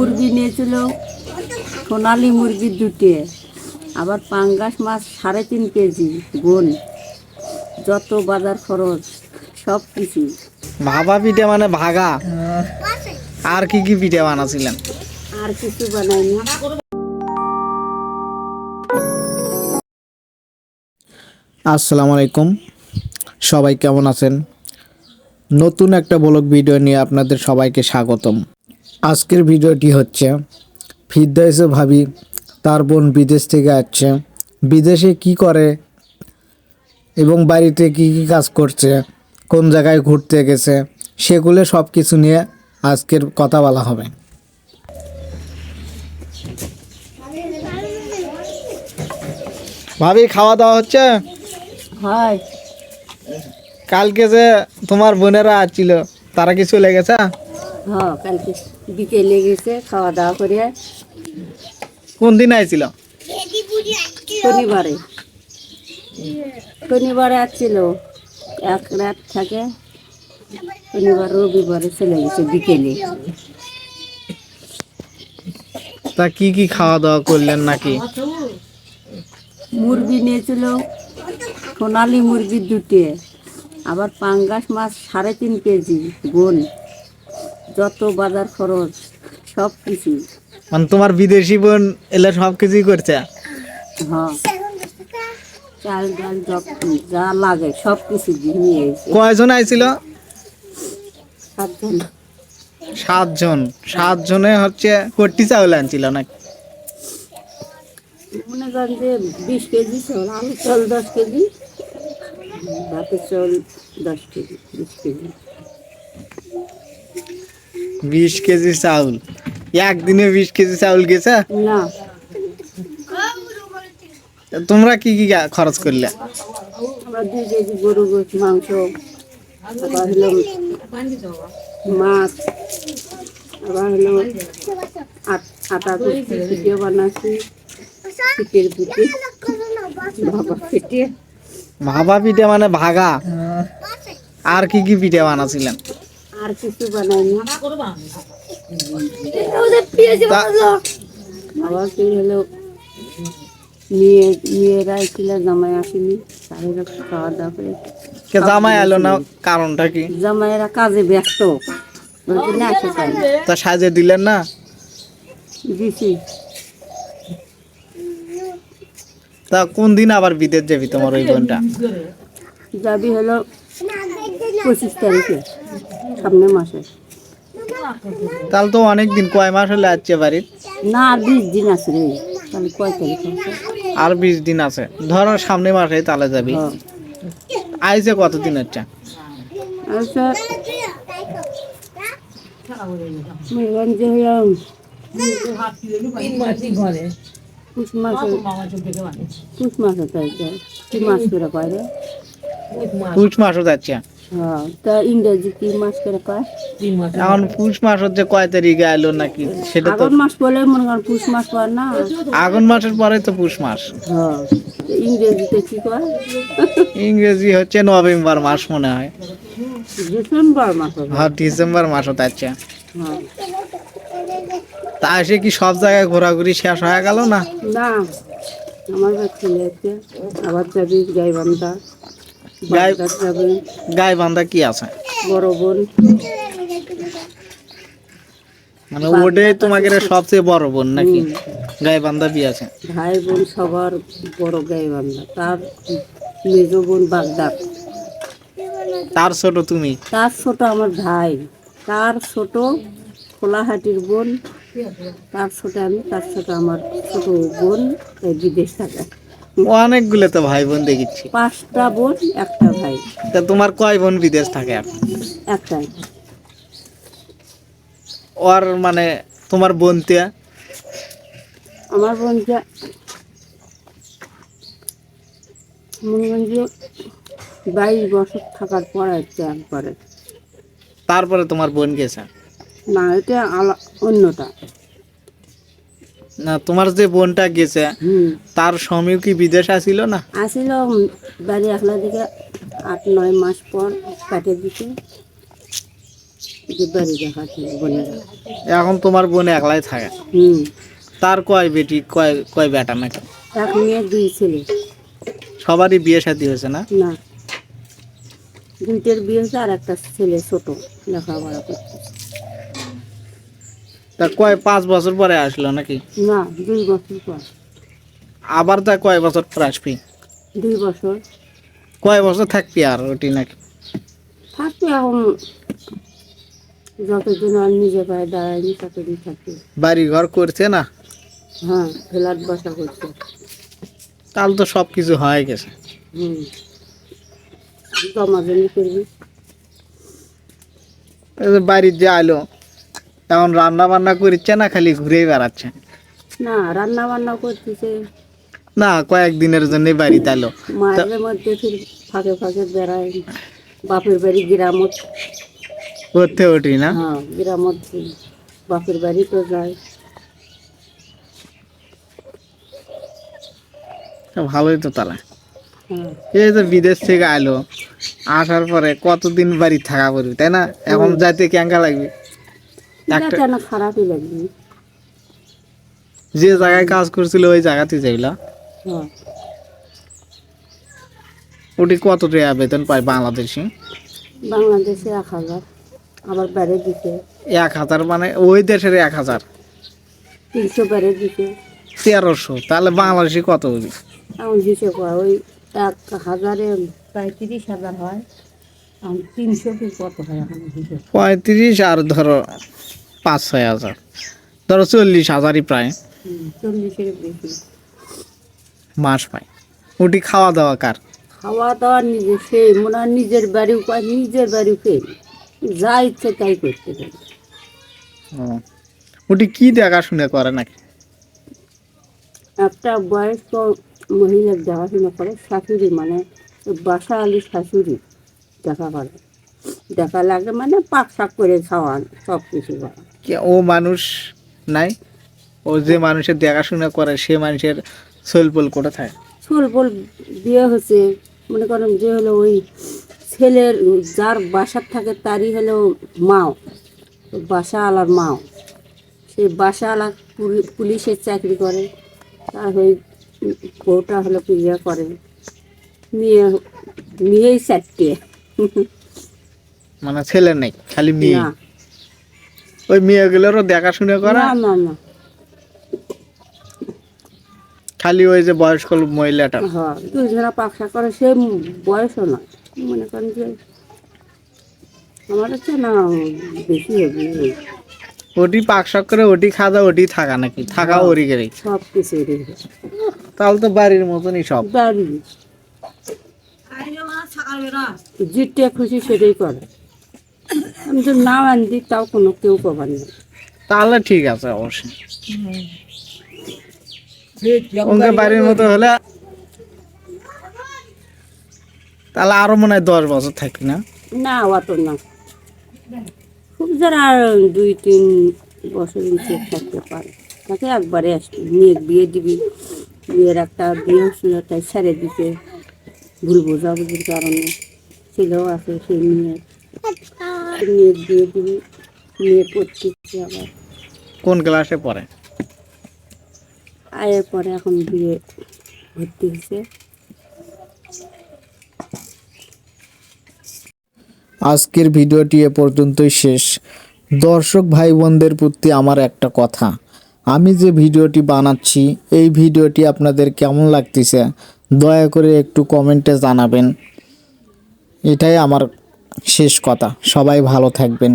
মুরগি নিয়েছিল, সোনালি মুরগি দুটি, আবার পাঙ্গাস মাছ 3.5 কেজি গুণ, যত বাজার খরচ সব কিছু। ভাপা পিঠা মানে ভাগা। আর কি কি পিঠা বানাছিলেন? আর কিছু বানাইনি। আসসালামু আলাইকুম, সবাই কেমন আছেন? নতুন একটা ব্লগ ভিডিও নিয়ে আপনাদের সবাইকে স্বাগতম। আজকের ভিডিওটি হচ্ছে ফিরদৌসী ভাবি তার বোন বিদেশ থেকে আসছে, বিদেশে কি করে এবং বাড়িতে কি কি কাজ করছে, কোন জায়গায় ঘুরতে গেছে, সেগুলো সব কিছু নিয়ে আজকের কথা বলা হবে। ভাবি, খাওয়া দাওয়া হচ্ছে? হয়। কালকে যে তোমার বোনেরা আসছিল, তারা কি চলে গেছে? হ্যাঁ, কালকে বিকেলে গেছে খাওয়া দাওয়া করে। কোন দিন আইছিল? শনিবারে শনিবারে আসছিল, এক রাত থাকে, শনিবার রবিবারে চলে গেছে বিকেলে। তা কি কি খাওয়া দাওয়া করলেন নাকি? মুরগি নিয়েছিল, সোনালি মুরগি দুটি, আবার পাঙ্গাস মাছ 3.5 কেজি গুণ, যত বাজার খরচ সব কিছু। মানে তোমার বিদেশি বোন এলে সব কিছুই করছে? হ্যাঁ, চাল ডাল যা লাগে সব কিছু নিয়ে এসে। কয়জন আইছিল? 7 জন। 7 জন। 7 জনে হচ্ছে কটি চাউল আনছিল নাকি? মনে করেন যে 20 কেজি চাল, আলু চাল 10 কেজি, ভাতের চাল 10 কেজি, 20 কেজি। 20 কেজি চাউল? একদিনে 20 কেজি চাউল গেছে? না, তা তোমরা কি কি খরচ করলে? আমরা 2 কেজি গরু গোশ মাংস, আবার হলো মাছ, আবার হলো আটা পিঠে বানাচ্ছি, পিঠের পিঠে, বাবা পিঠে। ভাপা পিঠা মানে ভাগা। আর কি কি পিঠা বানাছিলেন? আর কিছু বানাইনি। তা- আবার কি হলো, মেয়েরা ছিল, জামাই আসেনি, তাদের খাওয়া দাওয়া করে। জামাই এলো না, কারণটা কি? জামাইরা কাজে ব্যস্ত, ওই জন্য আসে তাই। তা সাজে দিলেন না? দিছি। তা কোন দিন আবার বিদেশ যাবি তোমার ওই বোনটা? যাবি হলো 25 তারিখে, সামনে মাসে। তাহলে তো অনেক দিন, কয় মাস হলে আসছে বাড়ির? না, 20 দিন আছে রে, তাহলে কয় তারিখ আছে? আর 20 দিন আছে, ধরো সামনে মাসে তাহলে যাবি। হ্যাঁ। আইছে কতদিন হচ্ছে? আচ্ছা, মেয়েগঞ্জে হলাম পুষ মাসে তাইছে, কি মাস করে কয় রে? পুষ মাসও যাচ্ছে। হ্যাঁ, তা ইংরেজি কি মাস করে কয়? এখন পুষ মাস হচ্ছে কয় তারিখে এলো নাকি সেটা তো? আগুন মাস বলে মনে করেন, পুষ মাস কয় না? আগুন মাসের পরে তো পুষ মাস। হ্যাঁ, তো ইংরেজিতে কি কয়? ইংরেজি হচ্ছে নভেম্বর মাস মনে হয়। ডিসেম্বর মাস হবে। হ্যাঁ, ডিসেম্বর মাস হতে যাচ্ছে। হ্যাঁ। তা এসে কি সব জায়গায় ঘোরাঘুরি শেষ হয়ে গেল না? না, আমার ছেলে আছে, আবার যাবি গাইবান্ধা, গাই বাগদাদ যাবে, গাই বান্ধা কি আছে? বড় বোন। মানে ওটাই তোমাকে সবচেয়ে বড় বোন নাকি? গাই বান্ধা কি আছে? ভাই বোন সবার বড় গাইবান্ধা, তার মেজ বোন বাগদাদ, তার ছোট তুমি? তার ছোট আমার ভাই, তার ছোট খোলাহাটির বোন, তার ছোট আমি, তার ছোট আমার ছোট বোন এই বিদেশ থাকে। অনেকগুলো তো ভাই বোন দেখিচ্ছি। 5টা বোন, একটা ভাই। তা তোমার কয় বোন বিদেশ থাকে এখন? একটাই। ওর মানে তোমার বোনতে? আমার বোন যে মনে করেন যে 22 বছর থাকার পর আসছে একবারে। তারপরে তোমার বোন গেছে? না, এটা অন্যটা। না, তোমার যে বোনটা গেছে তার স্বামীও কি বিদেশ আসিল না? আসিল, বাড়ি আসলা দিকে 8-9 মাস পর কাটে দিতে যে বাড়ি দেখাচ্ছে বোনেরা। এখন তোমার বোন একলাই থাকে? হুম। তার কয় বেটি কয় কয় বেটা নাকি? এক মেয়ে 2 ছেলে। সবারই বিয়ে শাদী হয়েছে না? না, 2টের বিয়ে হয়েছে আর একটা ছেলে ছোট লেখাপড়া করছে। তা কয় 5 বছর পরে আসলো নাকি? না, 2 বছর পর। আবার তা কয় বছর পর আসবি? 2 বছর কয় বছর থাকবি আর ওটি নাকি? থাকবে এখন, যতদিন আর নিজে পায়ে দাঁড়ায়নি ততদিন থাকবে। বাড়ি ঘর করছে না? হ্যাঁ, ফ্ল্যাট বাসা করছে। তাহলে তো সব কিছু হয়ে গেছে। হুম, জমাজমি করবি। এই যে বাড়ির যে আইলো, এখন রান্না বান্না করছে না খালি ঘুরেই বেড়াচ্ছে? না, রান্না বান্না করতেছে। না, কয়েকদিনের জন্য বাড়িতে আলো। মাঝে মধ্যে ফির ফাঁকে ফাঁকে বেড়ায়। বাপের বাড়ি গ্রামত। করতে ওঠি না? হ্যাঁ, গ্রামত বাপের বাড়ি তো যায়। ভালোই তো তাহলে। হ্যাঁ, এই যে বিদেশ থেকে আইলো, আসার পরে কতদিন বাড়ি থাকা পড়বি, তাই না? এখন যাইতে কেঙ্কা লাগবে? এটা কেন খারাপই লাগবে। যে জায়গায় কাজ করছিল ওই জায়গাতে যাইলা? হ্যাঁ, ওটি কত টাকা বেতন পায় বাংলাদেশি? বাংলাদেশে 1000, আবার বেড়ে দিতে 1000 মানে ওই দেশের 1000? 300 বেড়ে দিতে। 1300? তাহলে বাংলাদেশি কত হবে? এখন হিসেব হয় ওই 1000-এ প্রায় 30,000 হয়। এখন 300 কি কত হয় এখন হিসেব। 35 আর ধরো 5-6 হাজার, ধরো 40,000ই প্রায় 40-এর বেশি। মাস পায়। ওটি খাওয়া দাওয়া কার? খাওয়া দাওয়া নিজে, সে মনে হয় নিজের বাড়িও পায়, নিজের বাড়িও পেয়ে যা ইচ্ছে তাই করতে পারে। ও, ওটি কি দেখাশুনে করে নাকি? একটা বয়স্ক মহিলার দেখাশোনা করে, শাশুড়ি মানে বাসা আলি শাশুড়ি দেখা করে। দেখা লাগে মানে পাক শাক করে খাওয়ান, সব কিছু করা। ও মানুষ নাই? ও যে মানুষের দেখাশোনা করে সে মানুষের সোলপোল করে থাকে? ছোলপোল বিয়ে হচ্ছে, মনে করেন যে হলো ওই ছেলের যার বাসার থাকে তারই হলো মাও, বাসা আলার মাও। সেই বাসা আলা পুলিশের চাকরি করে, তার ওই বউটা হলো বিয়ে করে। মেয়েই 4টে। মানে ছেলে নেই, খালি মেয়ে? না ওই মেয়েগুলোরও দেখাশোনা করে? না না না, খালি ওই যে বয়স্ক মহিলাটা? হ্যাঁ, 2 জনা পাকশা করে, সে বয়সও না, মনে করেন যে আমার হচ্ছে না বেশি হবে। ওটি পাকশাক করে ওটি খাওয়া ওটি থাকা নাকি? থাকা ওরি গেলে সব কিছু তাহলে তো বাড়ির মতনই সব। বাড়ি যেটা খুশি সেটাই করে। আমি তো নাও আনছি তাও কোনো কেউ কবার নেই। তাহলে ঠিক আছে অবশ্যই। ওকে বাড়ির মতো হলে তাহলে আরো মনে হয় 10 বছর থাকি না? না, অত না, খুব যারা আর 2-3 বছর নিচে থাকতে পারে তাকে একবারে আসবে। মেয়ের বিয়ে দিবি, মেয়ের একটা বিয়ে হচ্ছিল তাই ছেড়ে দিতে ভুল বোঝাবুঝির কারণে। ছেলেও আছে সেই মেয়ের বিয়ে দিবি, মেয়ে পড়তেছে আবার কোন ক্লাসে পড়ে? আয়ের পরে এখন বিয়ে ভর্তি হয়েছে। আজকের ভিডিওটি এ পর্যন্তই শেষ। দর্শক ভাই বোনদের প্রতি আমার একটা কথা, আমি যে ভিডিওটি বানাচ্ছি এই ভিডিওটি আপনাদের কেমন লাগতেছে দয়া করে একটু কমেন্টে জানাবেন। এটাই আমার শেষ কথা। সবাই ভালো থাকবেন।